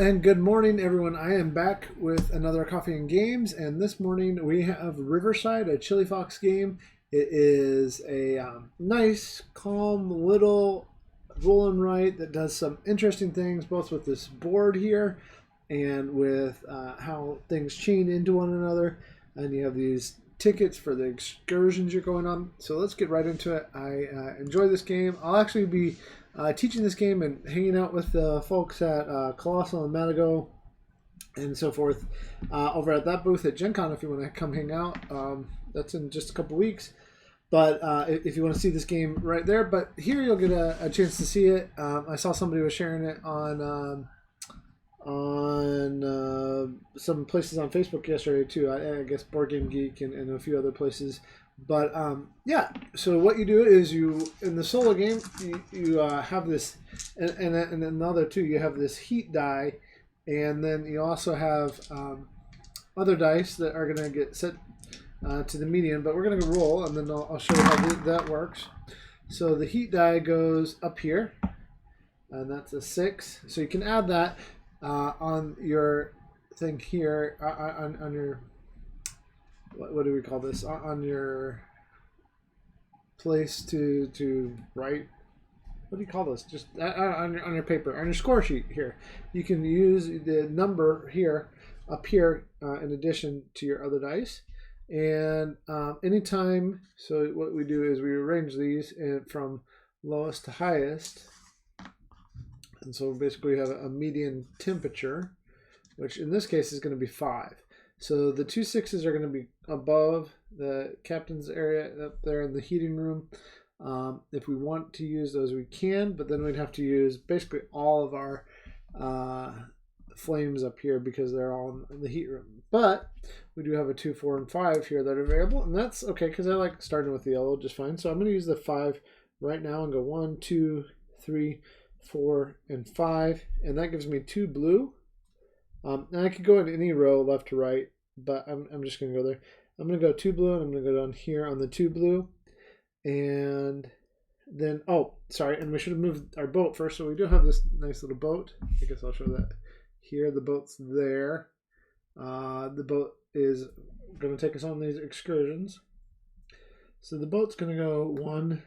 and good morning, everyone. I am back with another Coffee and Games, and this morning we have Riverside, a Chilifox game. It is a nice, calm little roll and write that does some interesting things, both with this board here and with how things chain into one another. And you have these tickets for the excursions you're going on. So let's get right into it. I enjoy this game. I'll actually be teaching this game and hanging out with the folks at Colossal and Matago and so forth over at that booth at Gen Con if you want to come hang out. That's in just a couple weeks. But if you want to see this game right there. But here you'll get a chance to see it. I saw somebody was sharing it on some places on Facebook yesterday too. I guess Board Game Geek and a few other places. But yeah, so what you do is you in the solo game you have this, and then the other two you have this heat die, and then you also have other dice that are going to get set to the median. But we're going to roll, and then I'll show you how that works. So the heat die goes up here, and that's a 6. So you can add that on your thing here on your. What do we call this? On your place to write. What do you call this? Just on your paper, on your score sheet here. You can use the number here, up here, in addition to your other dice. And anytime, so what we do is we arrange these from lowest to highest. And so basically we have a median temperature, which in this case is going to be 5. So the 2 6s are going to be above the captain's area up there in the heating room. If we want to use those, we can, but then we'd have to use basically all of our flames up here because they're all in the heat room. But we do have a 2, 4, and 5 here that are variable, and that's okay because I like starting with the yellow just fine. So I'm going to use the 5 right now and go 1, 2, 3, 4, and 5, and that gives me 2 blue. And I could go in any row left to right, but I'm just going to go there. I'm going to go 2 blue, and I'm going to go down here on the 2 blue. And then, oh, sorry, and we should have moved our boat first. So we do have this nice little boat. I guess I'll show that here. The boat's there. The boat is going to take us on these excursions. So the boat's going to go 1,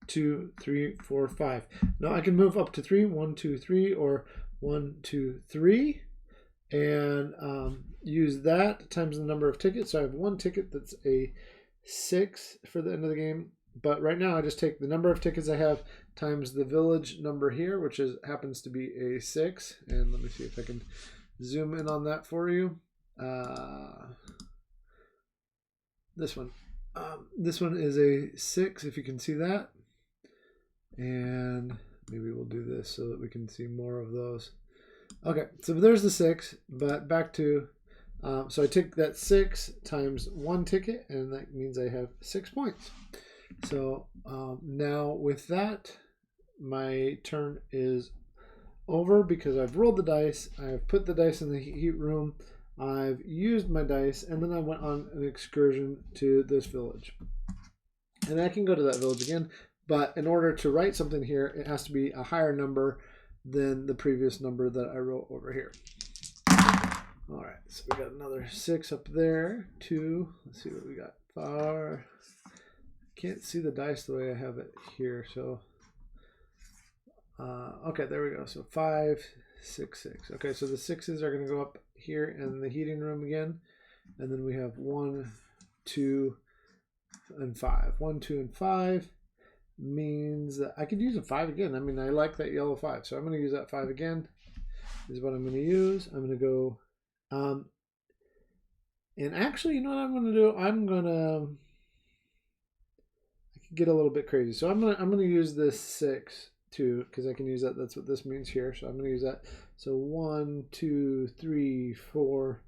2, 3, 4, 5. Now I can move up to 3, 1, 2, 3, or 1, 2, 3. And use that times the number of tickets. So I have 1 ticket that's a 6 for the end of the game. But right now I just take the number of tickets I have times the village number here, which happens to be a 6. And let me see if I can zoom in on that for you. This one. This one is a 6, if you can see that. And maybe we'll do this so that we can see more of those. Okay, so there's the 6, but back to, so I take that 6 times 1 ticket, and that means I have 6 points. So now with that, my turn is over because I've rolled the dice, I've put the dice in the heat room, I've used my dice, and then I went on an excursion to this village. And I can go to that village again, but in order to write something here, it has to be a higher number than the previous number that I wrote over here. All right, so we got another 6 up there, 2. Let's see what we got. 5. Can't see the dice the way I have it here, so okay, there we go. So 5, 6, 6. Okay, so the 6s are going to go up here in the heating room again, and then we have 1, 2, and 5. 1, 2, and 5. Means that I could use a 5 again. I mean, I like that yellow 5, so I'm going to use that 5 again. Is what I'm going to use. I'm going to go, and actually, you know what I'm going to do? I could get a little bit crazy, so I'm going to use this 6 too because I can use that. That's what this means here. So I'm going to use that. So 1, 2, 3, 4,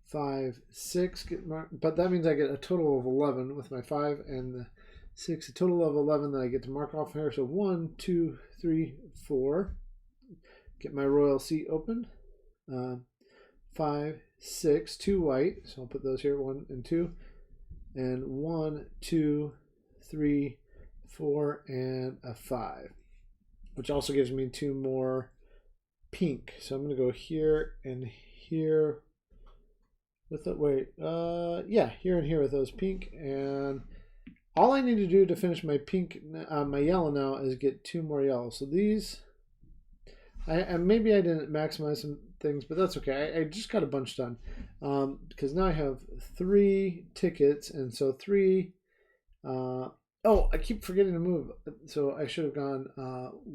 5, 6 get marked, but that means I get a total of 11 with my 5 and the 6, a total of 11 that I get to mark off here. So 1, 2, 3, 4. Get my royal seat open. 5, 6, 2 white. So I'll put those here, 1 and 2. And 1, 2, 3, 4, and a 5. Which also gives me 2 more pink. So I'm going to go here and here with it. Wait, yeah, here and here with those pink. And all I need to do to finish my pink, my yellow now is get 2 more yellow. So these, and maybe I didn't maximize some things, but that's okay. I just got a bunch done because now I have 3 tickets, and so 3. Oh, I keep forgetting to move. So I should have gone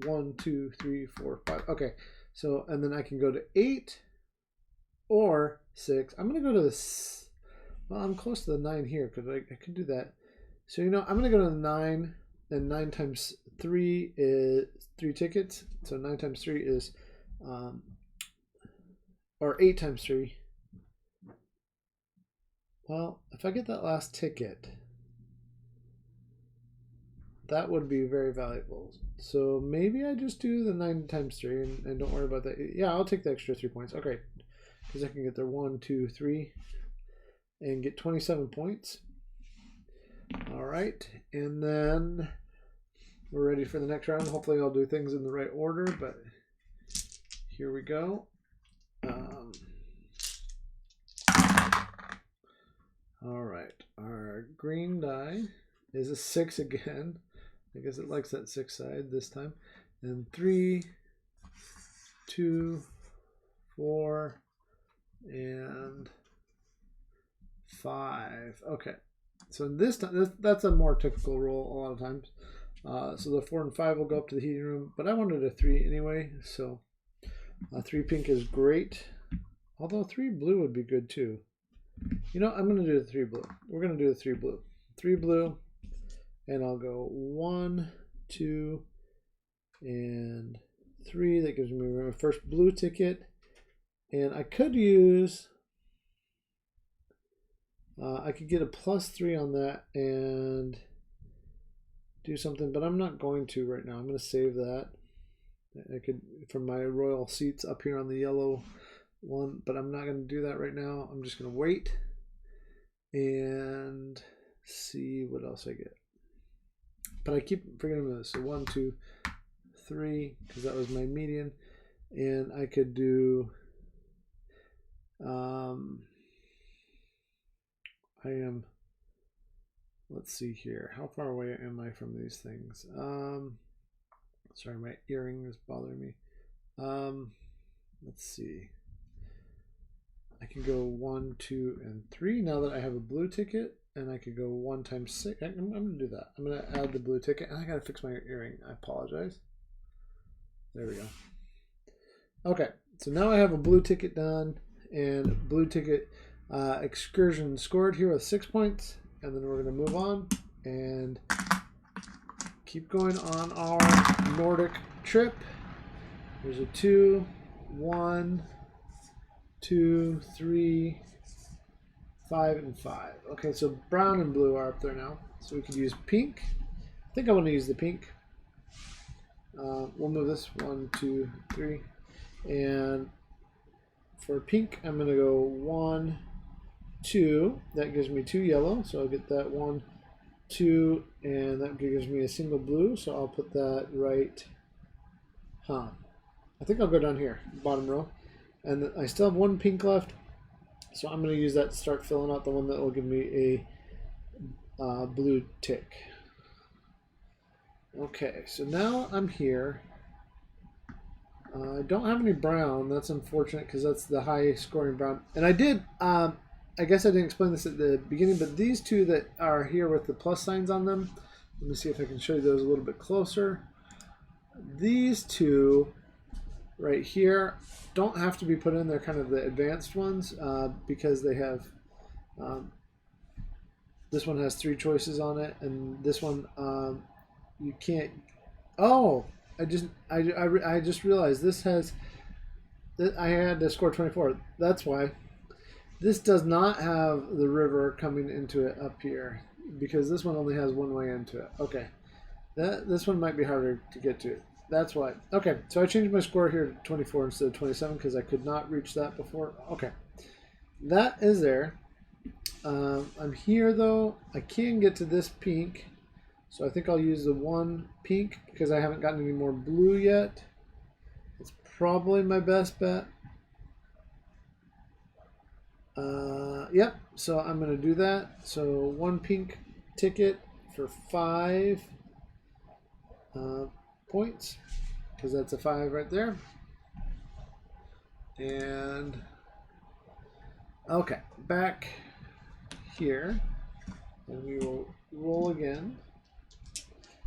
1, 2, 3, 4, 5. Okay, so and then I can go to 8 or 6. I'm gonna go to this. Well, I'm close to the 9 here because I could do that. So you know, I'm gonna go to the 9, and 9 times 3 is 3 tickets. So 9 times 3 is, or 8 times 3. Well, if I get that last ticket, that would be very valuable. So maybe I just do the 9 times 3 and don't worry about that. Yeah, I'll take the extra 3 points. Okay, because I can get there 1, 2, 3 and get 27 points. All right, and then we're ready for the next round. Hopefully I'll do things in the right order, but here we go. All right, our green die is a 6 again. I guess it likes that 6 side this time. And 3, 2, 4, and 5. Okay, so this time that's a more typical roll a lot of times. So the 4 and 5 will go up to the heating room, but I wanted a 3 anyway. So 3 pink is great, although 3 blue would be good too. You know, I'm going to do the 3 blue. We're going to do the 3 blue. 3 blue. And I'll go 1, 2, and 3. That gives me my first blue ticket. And I could use, I could get a +3 on that and do something, but I'm not going to right now. I'm going to save that. I could, from my royal seats up here on the yellow one, but I'm not going to do that right now. I'm just going to wait and see what else I get. But I keep forgetting this. So 1, 2, 3, because that was my median. And I could do, I am, let's see here. How far away am I from these things? Sorry, my earring is bothering me. Let's see. I can go 1, 2, and 3 now that I have a blue ticket. And I could go 1 times 6. I'm going to do that. I'm going to add the blue ticket. And I got to fix my earring. I apologize. There we go. Okay. So now I have a blue ticket done. And blue ticket excursion scored here with 6 points. And then we're going to move on and keep going on our Nordic trip. There's a 2, 1, 2, 3, 5, and 5. Okay, so brown and blue are up there now. So we could use pink. I think I want to use the pink. We'll move this 1, 2, 3. And for pink, I'm going to go 1, 2. That gives me 2 yellow. So I'll get that 1, 2. And that gives me a single blue. So I'll put that right. I think I'll go down here, bottom row. And I still have 1 pink left. So I'm going to use that to start filling out the one that will give me a blue tick. Okay, so now I'm here. I don't have any brown. That's unfortunate because that's the high scoring brown. And I did, I guess I didn't explain this at the beginning, but these 2 that are here with the plus signs on them, let me see if I can show you those a little bit closer. These 2 right here don't have to be put in. They're kind of the advanced ones because they have, this one has 3 choices on it, and this one you can't. Oh, I just realized this has, I had to score 24. That's why. This does not have the river coming into it up here because this one only has one way into it. Okay, this one might be harder to get to. That's why. Okay, so I changed my score here to 24 instead of 27 because I could not reach that before. Okay, that is there. I'm here though. I can get to this pink, so I think I'll use the 1 pink because I haven't gotten any more blue yet. It's probably my best bet. Yep, so I'm going to do that. So 1 pink ticket for 5 points, because that's a 5 right there. And okay, back here, and we will roll again.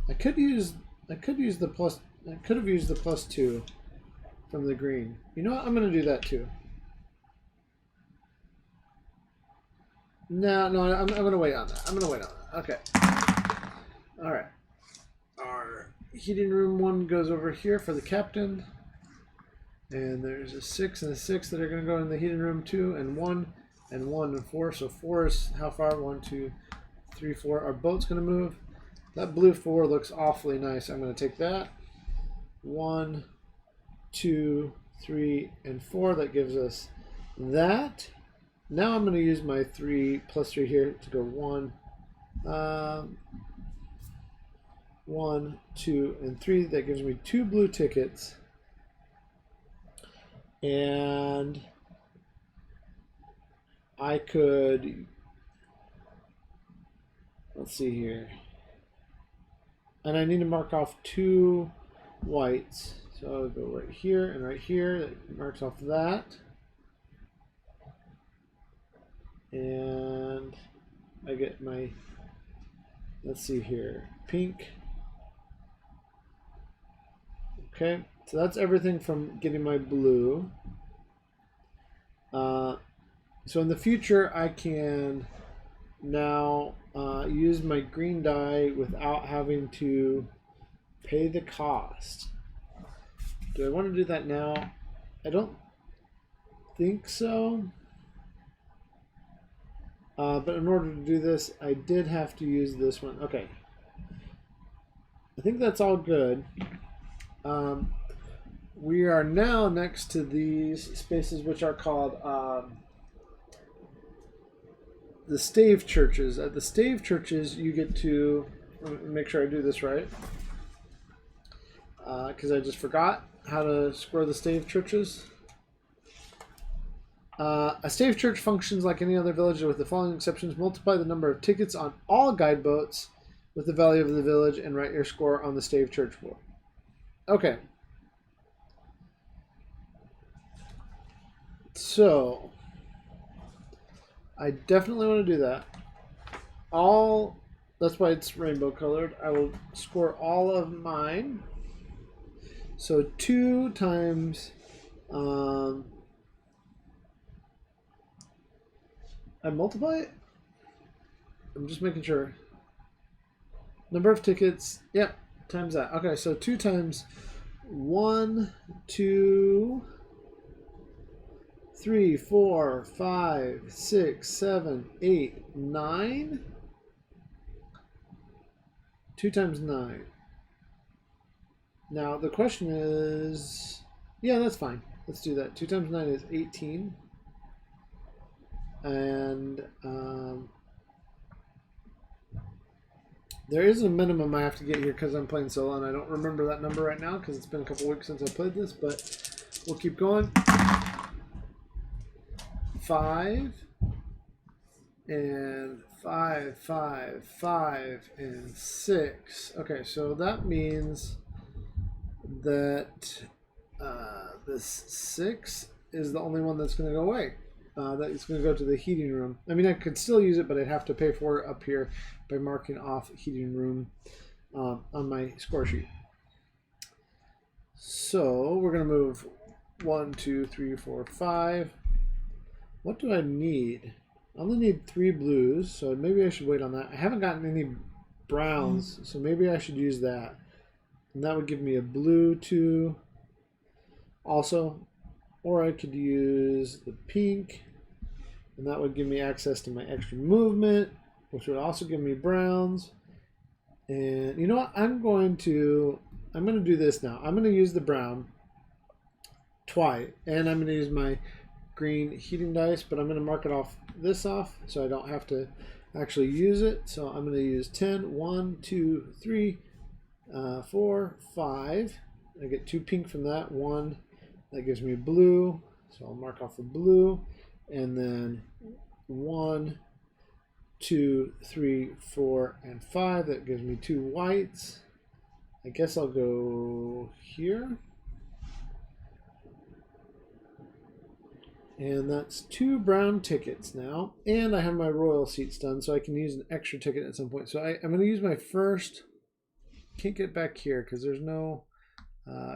I could have used the +2 from the green. You know what? I'm going to do that too. No, I'm going to wait on that. Okay. All right. Our heating room 1 goes over here for the captain. And there's a 6 and a 6 that are going to go in the heating room 2, and 1 and 1 and 4. So 4 is how far? 1, 2, 3, 4. Our boat's going to move. That blue 4 looks awfully nice. I'm going to take that. 1, 2, 3, and 4. That gives us that. Now I'm going to use my +3 here to go 1, 1, 2, and 3. That gives me 2 blue tickets. And I could, let's see here. And I need to mark off 2 whites. So I'll go right here and right here. That marks off that. And I get my, let's see here, pink. Okay, so that's everything from getting my blue. So in the future, I can now use my green die without having to pay the cost. Do I want to do that now? I don't think so. But in order to do this, I did have to use this one. Okay. I think that's all good. We are now next to these spaces, which are called the stave churches. At the stave churches, you get to, make sure I do this right, because I just forgot how to score the stave churches. A stave church functions like any other village with the following exceptions. Multiply the number of tickets on all guide boats with the value of the village and write your score on the stave church board. Okay. So, I definitely want to do that. That's why it's rainbow colored. I will score all of mine. So 2 times, I multiply it? I'm just making sure. Number of tickets, yep, times that. Okay, so 2 times 1, 2, 3, 4, 5, 6, 7, 8, 9. 2 times 9. Now the question is, yeah, that's fine. Let's do that. 2 times 9 is 18. And there is a minimum I have to get here because I'm playing solo, and I don't remember that number right now because it's been a couple weeks since I played this, but we'll keep going. 5 and 5, 5, 5, and 6. Okay, so that means that this 6 is the only one that's going to go away. That is going to go to the heating room. I mean, I could still use it, but I'd have to pay for it up here by marking off heating room on my score sheet. So we're going to move 1, 2, 3, 4, 5. What do I need? I only need 3 blues, so maybe I should wait on that. I haven't gotten any browns, so maybe I should use that. And that would give me a blue 2 also. Or I could use the pink, and that would give me access to my extra movement, which would also give me browns. And you know what? I'm going to do this now. I'm going to use the brown twice, and I'm going to use my green heating dice, but I'm going to mark it off so I don't have to actually use it. So I'm going to use 10, 1, 2, 3, 4, 5. I get 2 pink from that. 1, That gives me blue. So I'll mark off the blue. And then 1, 2, 3, 4, and 5. That gives me 2 whites. I guess I'll go here. And that's 2 brown tickets now. And I have my royal seats done, so I can use an extra ticket at some point. So I'm going to use my first. Can't get back here because there's no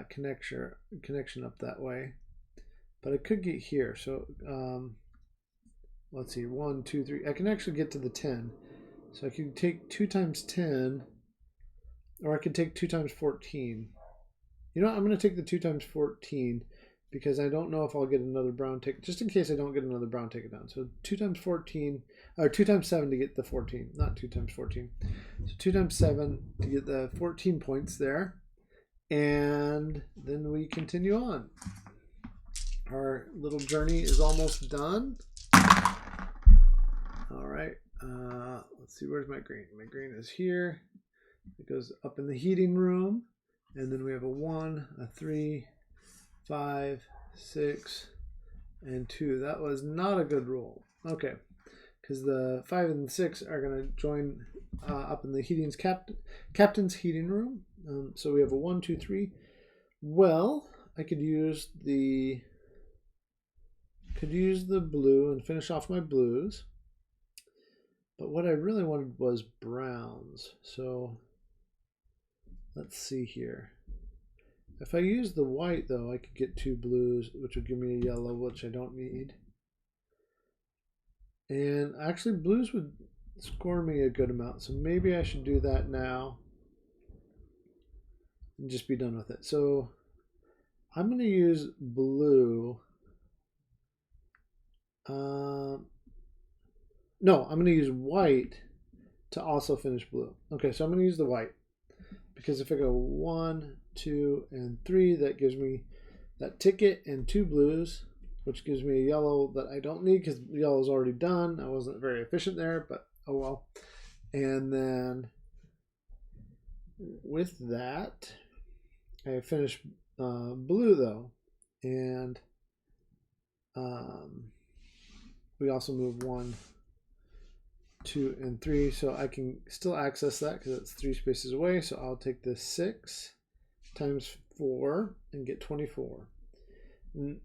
connection up that way. But I could get here. So let's see, 1, 2, 3. I can actually get to the 10. So I can take 2 times 10, or I could take 2 times 14. You know what? I'm going to take the 2 times 14 because I don't know if I'll get another brown ticket, just in case I don't get another brown ticket down. So 2 times 14, or 2 times 7 to get the 14, not 2 times 14. So 2 times 7 to get the 14 points there. And then we continue on. Our little journey is almost done. All right, let's see, where's my green? My green is here. It goes up in the heating room. And then we have a 1, a 3, 5, 6, and 2. That was not a good roll. Okay, because the 5 and 6 are going to join up in the captain's heating room. So we have a 1, 2, 3. Well, I could use the blue and finish off my blues. But what I really wanted was browns. So let's see here. If I use the white, though, I could get 2 blues, which would give me a yellow, which I don't need. And actually, blues would score me a good amount. So maybe I should do that now and just be done with it. So I'm going to use blue. No, I'm going to use white to also finish blue. Okay, so I'm going to use the white. Because if I go 1, 2, and 3, that gives me that ticket and 2 blues, which gives me a yellow that I don't need because the yellow is already done. I wasn't very efficient there, but oh well. And then with that, I finished blue though, and we also move 1, 2, and 3, so I can still access that because it's 3 spaces away. So I'll take the 6 times 4 and get 24. And,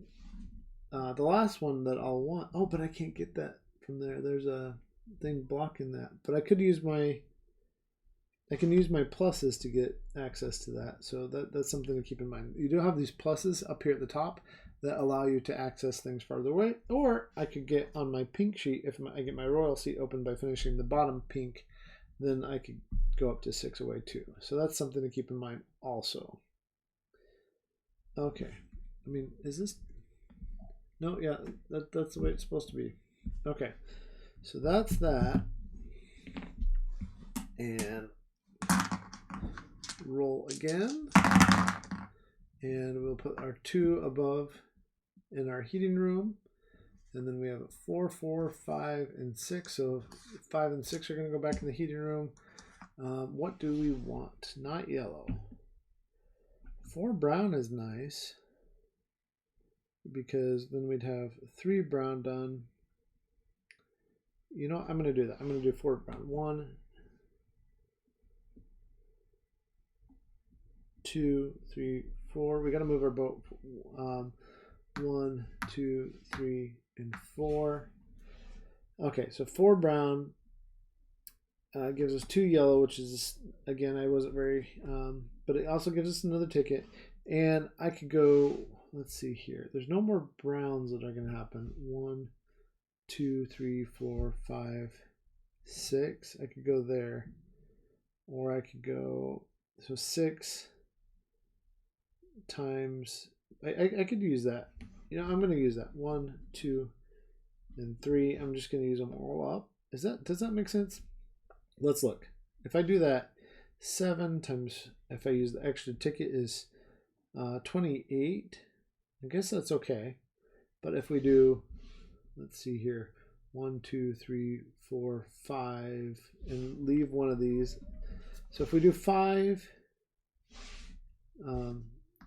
the last one that I'll want, oh, but I can't get that from there. There's a thing blocking that. But I could use my pluses to get access to that. So that's something to keep in mind. You do have these pluses up here at the top that allow you to access things farther away. Or I could get on my pink sheet, if I get my royal seat open by finishing the bottom pink, then I could go up to 6 away too. So that's something to keep in mind also. Okay. I mean, is this? No, yeah, that's the way it's supposed to be. Okay. So that's that. And roll again. And we'll put our 2 above in our heating room. And then we have a 4, 4, 5, and 6. So 5 and 6 are going to go back in the heating room. What do we want? Not yellow. 4 brown is nice, because then we'd have 3 brown done. You know, I'm going to do that. I'm going to do 4 brown. 1, 2, 3, 4. We got to move our boat. 1, 2, 3, and 4. Okay, so 4 brown gives us 2 yellow, which is, again, I wasn't very, but it also gives us another ticket. And I could go, let's see here. There's no more browns that are going to happen. 1, 2, 3, 4, 5, 6. I could go there. Or I could go, so 6 times, I could use that. You know, I'm going to use that. 1, 2, and 3. I'm just going to use them all up. Does that make sense? Let's look. If I do that, 7 times, if I use the extra ticket, is 28. I guess that's okay. But if we do, let's see here, 1, 2, 3, 4, 5, and leave one of these. So if we do 5,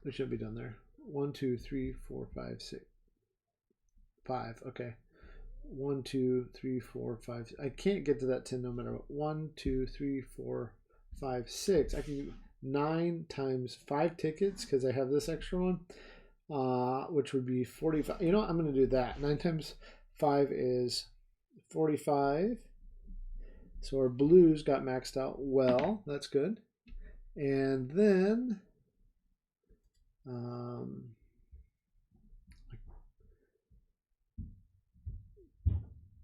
we should be done there. 1, 2, 3, 4, 5, 6, 5. Okay. 1, 2, 3, 4, 5. I can't get to that 10 no matter what. 1, 2, 3, 4, 5, 6. I can do 9 times 5 tickets because I have this extra one, which would be 45. You know what? I'm going to do that. 9 times 5 is 45. So our blues got maxed out well. That's good. And then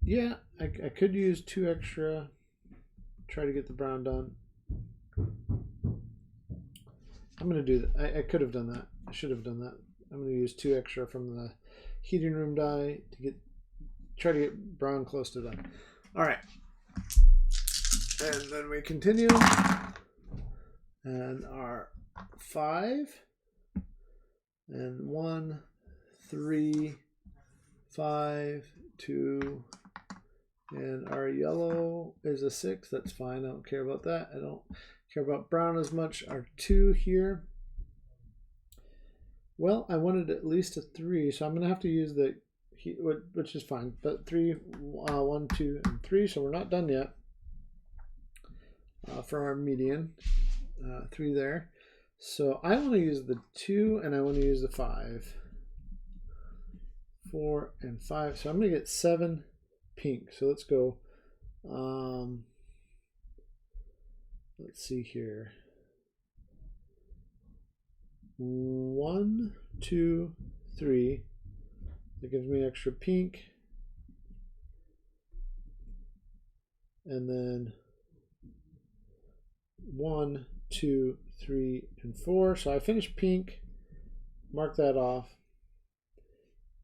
yeah, I could use 2 extra, try to get the brown done. I'm going to do that. I could have done that. I should have done that. I'm going to use 2 extra from the heating room die to try to get brown close to done. All right. And then we continue. And our 5 and 1, 3, 5, 2, and our yellow is a 6. That's fine. I don't care about that. I don't care about brown as much. Our 2 here. Well, I wanted at least a 3, so I'm going to have to use the heat, which is fine. But 3, 1, 2, and 3. So we're not done yet. For our median, 3 there. So I want to use the 2 and I want to use the 5. 4 and 5. So I'm going to get 7 pink. So let's go. Let's see here. 1, 2, 3. That gives me extra pink. And then 1, 2, 3, and 4. So I finished pink. Mark that off.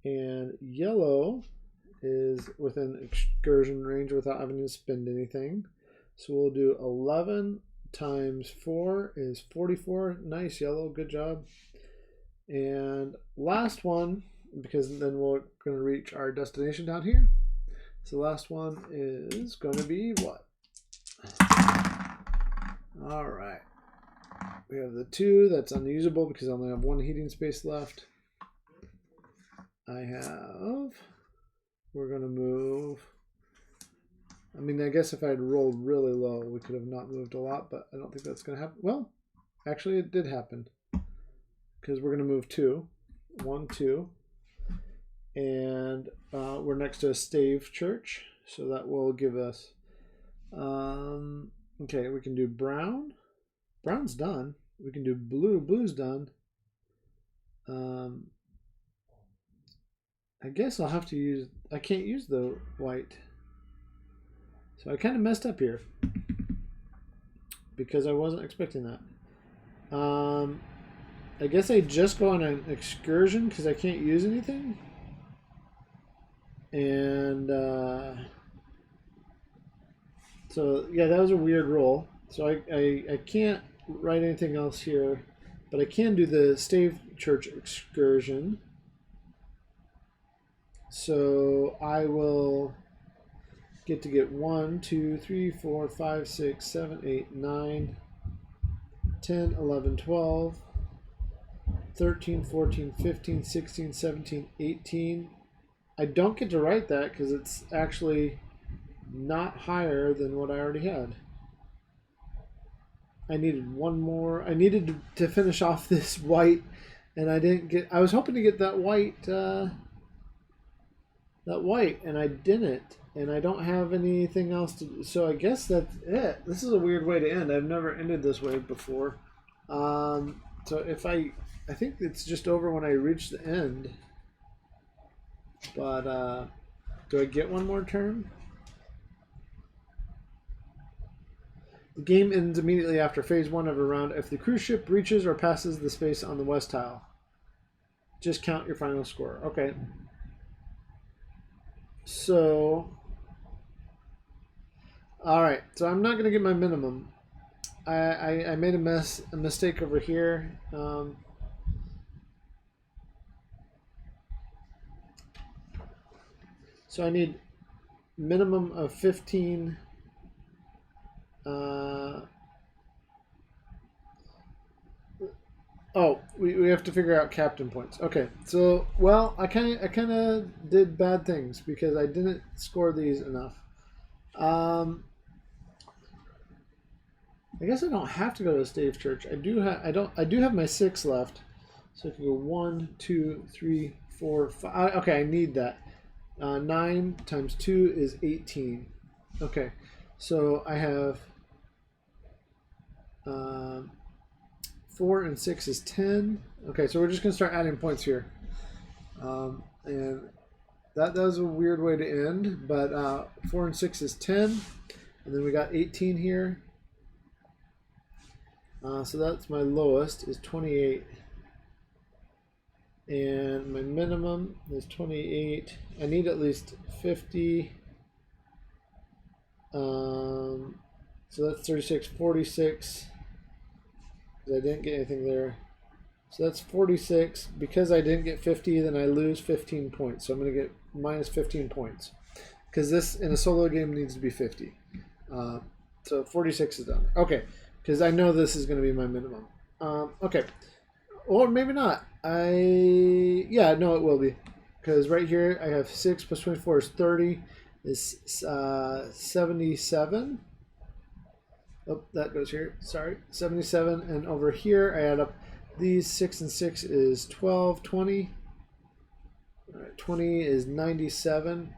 And yellow is within excursion range without having to spend anything. So we'll do 11 times 4 is 44. Nice, yellow. Good job. And last one, because then we're going to reach our destination down here. So the last one is going to be what? All right. We have the 2 that's unusable because I only have 1 heating space left. We're going to move. I mean, I guess if I had rolled really low, we could have not moved a lot, but I don't think that's going to happen. Well, actually, it did happen because we're going to move 2. 1, 2. And we're next to a stave church, so that will give us, okay, we can do brown. Brown's done. We can do blue. Blue's done. I guess I'll have to use, I can't use the white. So I kind of messed up here because I wasn't expecting that. I guess I just go on an excursion because I can't use anything. And so yeah, that was a weird roll. So I can't write anything else here, but I can do the stave church excursion. So I will get 1, 2, 3, 4, 5, 6, 7, 8, 9, 10, 11, 12, 13, 14, 15, 16, 17, 18. I don't get to write that because it's actually not higher than what I already had. I needed one more. I needed to finish off this white, and I didn't get. I was hoping to get that white, and I didn't. And I don't have anything else to. So I guess that's it. This is a weird way to end. I've never ended this way before. So if I think it's just over when I reach the end. But do I get one more turn? The game ends immediately after phase 1 of a round if the cruise ship reaches or passes the space on the west tile. Just count your final score. Okay. So, all right. So I'm not going to get my minimum. I made a mistake over here. So I need minimum of 15. Oh, we have to figure out captain points. Okay, so well, I kind of did bad things because I didn't score these enough. I guess I don't have to go to the Stave Church. I do have my 6 left, so I can go 1, 2, 3, 4, 5. Okay, I need that. 9 times 2 is 18. Okay, so I have 4 and 6 is 10. Okay, so we're just gonna start adding points here, and that was a weird way to end. But 4 and 6 is 10, and then we got 18 here. So that's my lowest is 28, and my minimum is 28. I need at least 50. So that's 36, 46. I didn't get anything there. So that's 46. Because I didn't get 50, then I lose 15 points. So I'm going to get minus 15 points. Because this in a solo game needs to be 50. So 46 is done. Okay. Because I know this is going to be my minimum. Okay. Or maybe not. Yeah, no, it will be. Because right here I have 6 plus 24 is 30. Is 77. Oh, that goes here. Sorry. 77. And over here I add up these 6 and 6 is 12, 20. All right, 20 is 97.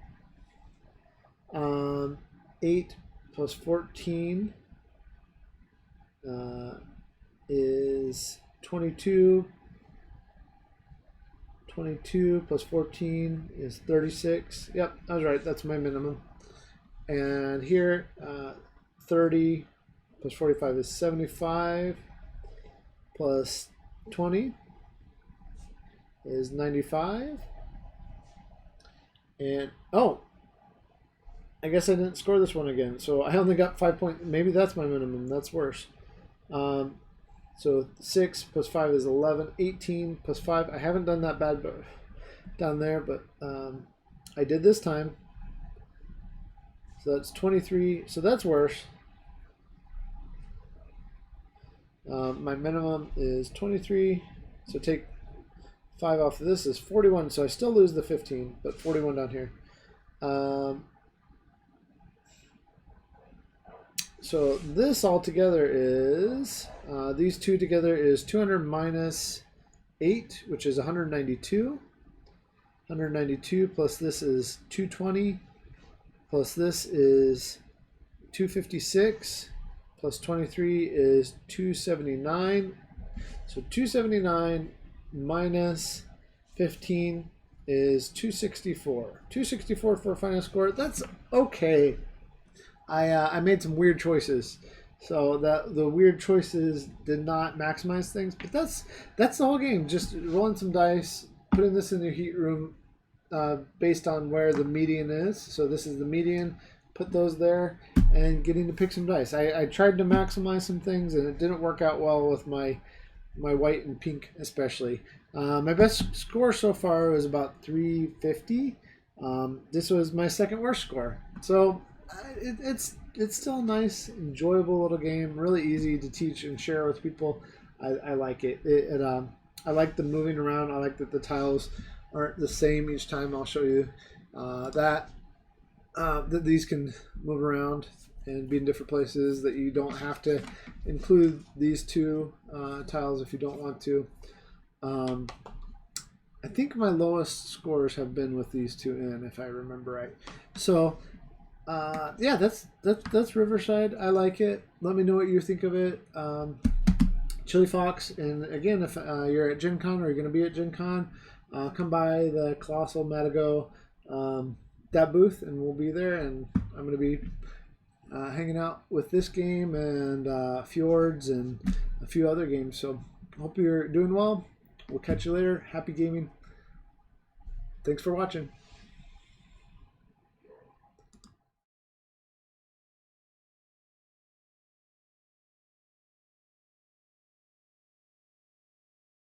8 plus 14 is 22. 22 plus 14 is 36. Yep, I was right. That's my minimum. And here, 30 plus 45 is 75. Plus 20 is 95. And, oh, I guess I didn't score this one again. So I only got 5 points. Maybe that's my minimum. That's worse. So 6 plus 5 is 11. 18 plus 5. I haven't done that bad down there, but I did this time. So that's 23. So that's worse. My minimum is 23. So take 5 off of this is 41. So I still lose the 15, but 41 down here. So this all together is, these two together is 200 minus 8, which is 192. 192 plus this is 220, plus this is 256, plus 23 is 279. So 279 minus 15 is 264. 264 for a final score. That's okay. I made some weird choices, so that the weird choices did not maximize things. But that's the whole game. Just rolling some dice, putting this in your heat room, based on where the median is. So this is the median. Put those there, and getting to pick some dice. I tried to maximize some things, and it didn't work out well with my white and pink especially. My best score so far was about 350. This was my second worst score. So. It's still a nice, enjoyable little game. Really easy to teach and share with people. I like it. I like the moving around. I like that the tiles aren't the same each time. I'll show you that these can move around and be in different places. That you don't have to include these two tiles if you don't want to. I think my lowest scores have been with these two in, if I remember right. So. Yeah, that's Riverside. I like it. Let me know what you think of it. Chilifox, and again, if you're at Gen Con or you're going to be at Gen Con, come by the Colossal Matago that booth, and we'll be there. And I'm going to be hanging out with this game and Fjords and a few other games. So hope you're doing well. We'll catch you later. Happy gaming. Thanks for watching.